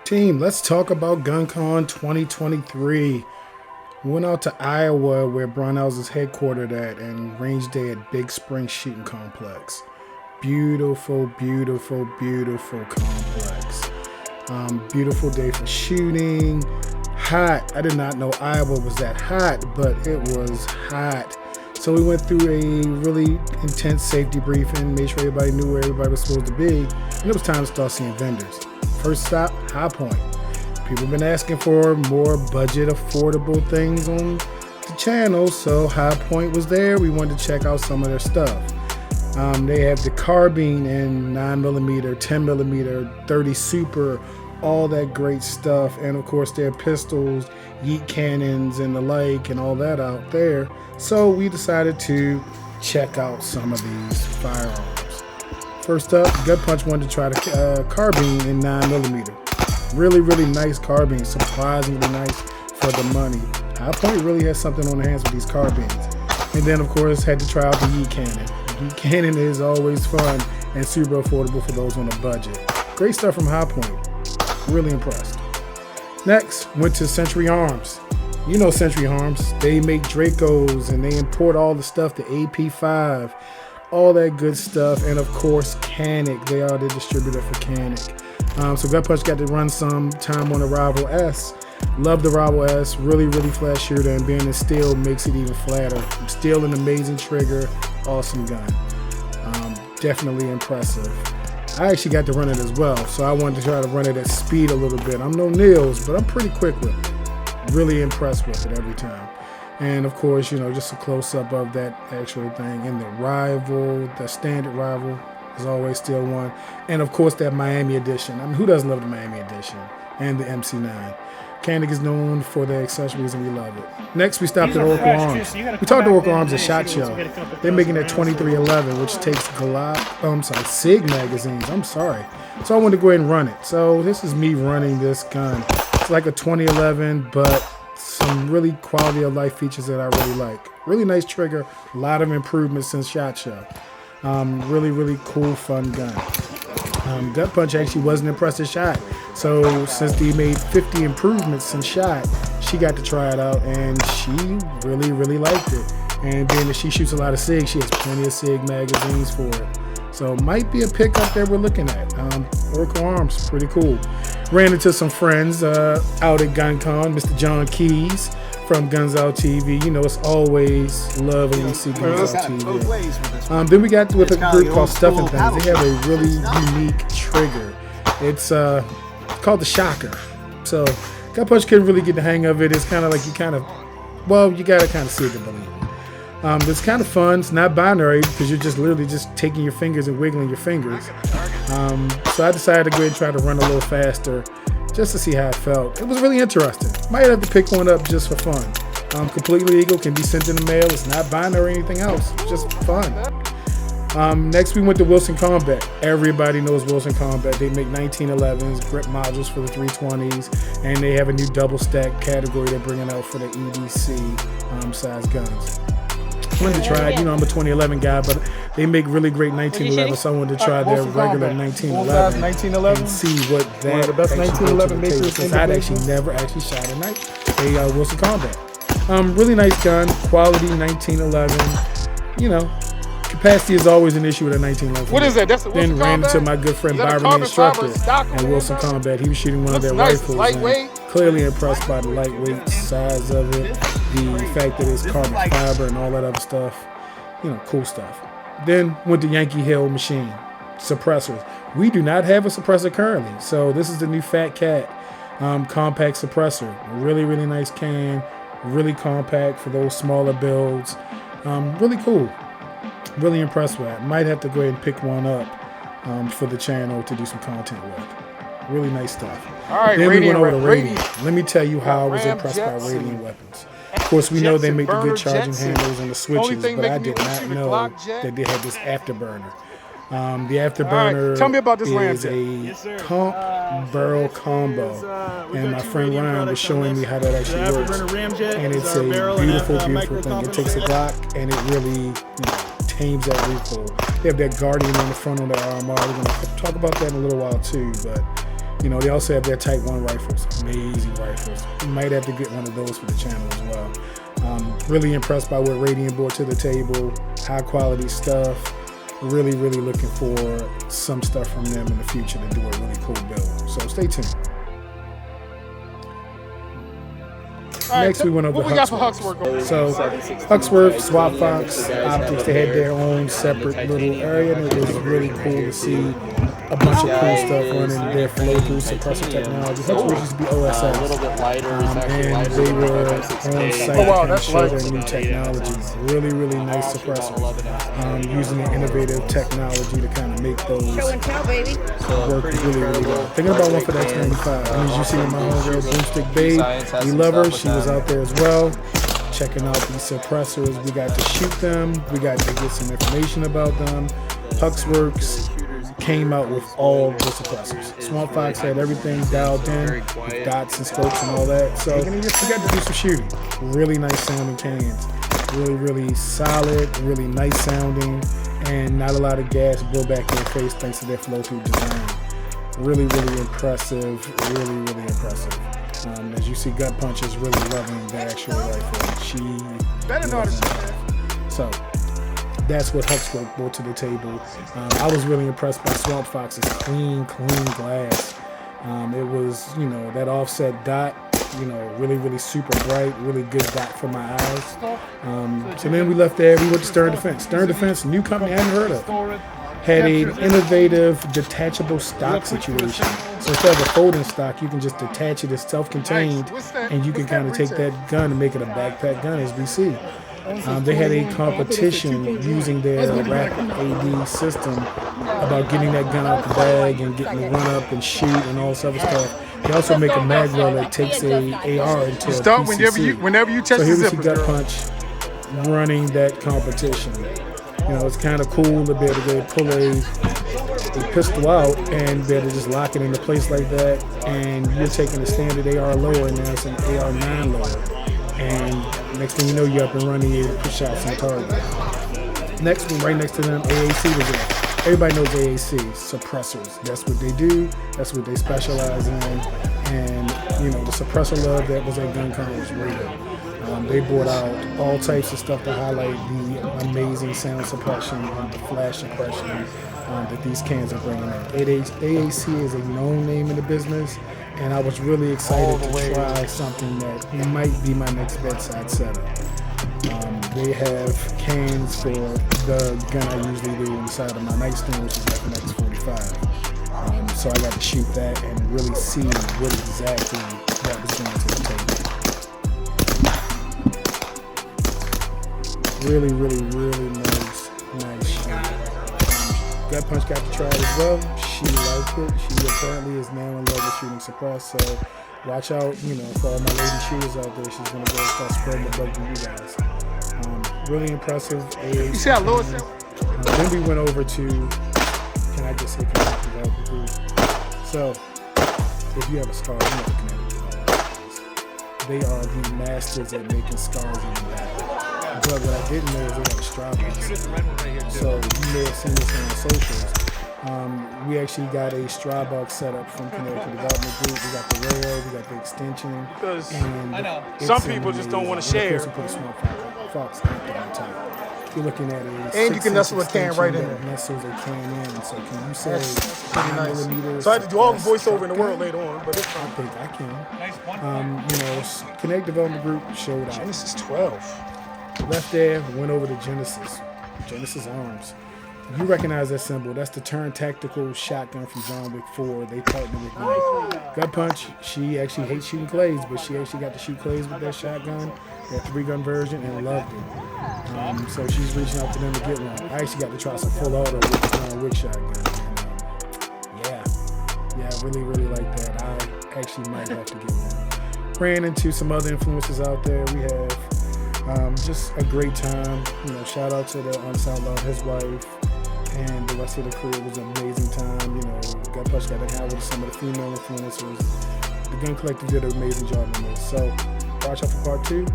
Team, let's talk about GunCon 2023. Went out to Iowa where Brownells is headquartered at and range day at Big Spring Shooting Complex. Beautiful, beautiful, beautiful complex. Beautiful day for shooting. Hot. I did not know Iowa was that hot, but it was hot. So we went through a really intense safety briefing, made sure everybody knew where everybody was supposed to be, and it was time to start seeing vendors. First stop, High Point. People have been asking for more budget, affordable things on the channel, so High Point was there. We wanted to check out some of their stuff. They have the carbine and 9mm, 10mm, 30 Super, all that great stuff, and of course their pistols, yeet cannons, and the like, and all that out there. So we decided to check out some of these firearms. First up, Gut Punch wanted to try the carbine in 9mm. Really, really nice carbine, surprisingly nice for the money. High Point really has something on the hands with these carbines. And then, of course, had to try out the yeet cannon. The yeet cannon is always fun and super affordable for those on a budget. Great stuff from High Point. Really impressed. Next, went to Century Arms. You know Century Arms. They make Dracos and they import all the stuff, the AP5, all that good stuff. And of course, Canic. They are the distributor for Canic. So Gut Punch got to run some time on the Rival S. Love the Rival S. Really, really flat shooter, and being in steel makes it even flatter. Still an amazing trigger. Awesome gun. Definitely impressive. I actually got to run it as well, so I wanted to try to run it at speed a little bit. I'm no Nils, but I'm pretty quick with it. Really impressed with it every time. And of course, you know, just a close-up of that actual thing. And the Rival, the standard Rival, is always still one. And of course, that Miami edition. I mean, who doesn't love the Miami edition? And the MC9. Canic is known for their accessories, and we love it. Next, we stopped at Oracle Arms. We talked to Oracle Arms at SHOT Show. They're making that 2311, which takes SIG magazines. I'm sorry. So I wanted to go ahead and run it. So this is me running this gun. It's like a 2011, but some really quality of life features that I really like. Really nice trigger. A lot of improvements since SHOT Show. Really, really cool, fun gun. Gut Punch actually wasn't impressed at SHOT. So since they made 50 improvements since SHOT, she got to try it out and she really, really liked it. And being that she shoots a lot of SIG, she has plenty of SIG magazines for it. So might be a pickup that we're looking at. Oracle Arms, pretty cool. Ran into some friends out at GunCon, Mr. John Keys from Guns Out TV. You know, it's always love when we see Guns Out TV. Then we got with a group called Stuffing Things. They have a really unique trigger. It's called the Shocker. So Gut Punch couldn't really get the hang of it. It's kind of like you gotta kind of see it to believe it. It's kind of fun. It's not binary because you're just literally just taking your fingers and wiggling your fingers. So I decided to go ahead and try to run a little faster just to see how it felt. It was really interesting. Might have to pick one up just for fun. Completely legal, can be sent in the mail. It's not binary or anything else. It's just fun. Next, we went to Wilson Combat. Everybody knows Wilson Combat. They make 1911s, grip modules for the 320s, and they have a new double stack category they're bringing out for the EDC size guns. I wanted to try it. You know, I'm a 2011 guy, but they make really great 1911, so I wanted to try their regular 1911 and see what that one of the best 1911 makers. Since I'd actually never shot a Wilson Combat. Really nice gun, quality 1911. You know, capacity is always an issue with a 1911. What is that? That's the Wilson Then ran Combat? into my good friend Byron, the instructor, at Wilson Combat. He was shooting one of their rifles. And clearly impressed by the lightweight size of it, the fact that it's carbon fiber and all that other stuff. You know, cool stuff. Then went to Yankee Hill Machine. Suppressors. We do not have a suppressor currently, so this is the new Fat Cat compact suppressor. Really, really nice can. Really compact for those smaller builds. Really cool. Really impressed with it. Might have to go ahead and pick one up for the channel to do some content with. Really nice stuff. All right, then we went over to Radiant. Let me tell you how I was impressed by Radiant weapons. Of course, we know they make the good charging handles and the switches, but I did not know that they had this afterburner. The afterburner tell me about this is a comp barrel combo, and my friend Ryan was showing me how that actually works. And it's a beautiful, beautiful thing. It takes a Glock and it really tames that recoil. They have that Guardian on the front of their armor. We're going to talk about that in a little while too, but You know, they also have their Type 1 rifles, amazing rifles. You might have to get one of those for the channel as well. Really impressed by what Radiant brought to the table, high quality stuff. Really, really looking for some stuff from them in the future to do a really cool build. So stay tuned. Next, we went over Huxworth. So, Huxworth, Swap Fox Optics, they had their own separate little area, and it was really cool to see a bunch of cool stuff running their flow-through suppressor technology. Huxworth used to be OSS, and they were on site and showed their new technology. Really, really nice suppressors, using the innovative technology to kind of make those work really, really well. Thinking about one for the X95. And as you see in my homegirl, Boomstick Babe, we love her. She was out there as well, checking out these suppressors. We got to shoot them. We got to get some information about them. Huxworks came out with all the suppressors. Swamp Fox had everything dialed in, with dots and scopes and all that. So we got to do some shooting. Really nice sounding cans. Really, really solid, really nice sounding, and not a lot of gas blow back in your face thanks to their flow-through design. Really, really impressive. Really, really impressive. As you see, Gut Punch is really loving the actual rifle. She better know how. So that's what Huxworth brought to the table. I was really impressed by Swamp Fox's clean glass. It was, you know, that offset dot, you know, really, really super bright, really good dot for my eyes. So then we left there, we went to Stern Defense. Stern Defense, new company I hadn't heard of. Had an innovative detachable stock situation. So instead of a folding stock, you can just detach it as self-contained, and you can kind of take that gun and make it a backpack gun, as we see. They had a competition using their rapid AD system about getting that gun out the bag and getting the run up and shoot and all this other stuff. They also make a mag well that takes a AR into a PCC. Whenever you touch so here the we see zipper, Gut Punch running that competition. You know, it's kind of cool to be able to pull a pistol out and be able to just lock it into place like that. And you're taking a standard AR lower, and now it's an AR9 lower. And next thing you know, you're up and running, you're able to push shots on target. Next one, right next to them, AAC was there. Everybody knows AAC, suppressors. That's what they do. That's what they specialize in. And, you know, the suppressor love that was at GunCon was real. They brought out all types of stuff to highlight the amazing sound suppression and the flash suppression that these cans are bringing in. AAC is a known name in the business, and I was really excited to try something that might be my next bedside setup. They have cans for the gun I usually do inside of my nightstand, which is like an X45. So I got to shoot that and really see what exactly that was going to the table. Really, really, really nice shoot. Gut Punch got to try it as well. She liked it. She apparently is now in love with shooting suppress. So watch out, you know, for all my lady shooters out there. She's gonna go start spreading the bug to you guys. Really impressive. you see how low it's at? Then we went over to, can I just say Connecticut? So if you have a scar, you know Connecticut. They are the masters at making scars in the back. But what I didn't know is they had a strap box. So you may have seen this on the socials. We actually got a strap box set up from Connecticut Development Group. We got the rail, we got the extension. Because and some people just don't want to share. Of course, we put a small Fox Optic on top. You're looking at a and you can nestle a can right in there. Nestles a can in. So can you say pretty nice. So I had to do all the voiceover in the world later on, but it's fine. I think I can. You know, Connect Development Group showed out. Genesis 12. Left there, went over to Genesis Arms. You recognize that symbol. That's the Turn Tactical shotgun from John Wick 4. They partnered with me. Gut Punch, she actually hates shooting clays, but she actually got to shoot clays with that shotgun, that 3-gun version, and loved it. So she's reaching out to them to get one. I actually got to try some full auto with the John Wick shotgun. And, yeah, I really, really like that. I actually might have to get one. Ran into some other influences out there. We have just a great time. You know, shout out to the Unsound Love, his wife, and the rest of the crew. It was an amazing time. You know, Gut Punch got to hang out with some of the female influencers. The Gun Collective did an amazing job on this. So watch out for part 2.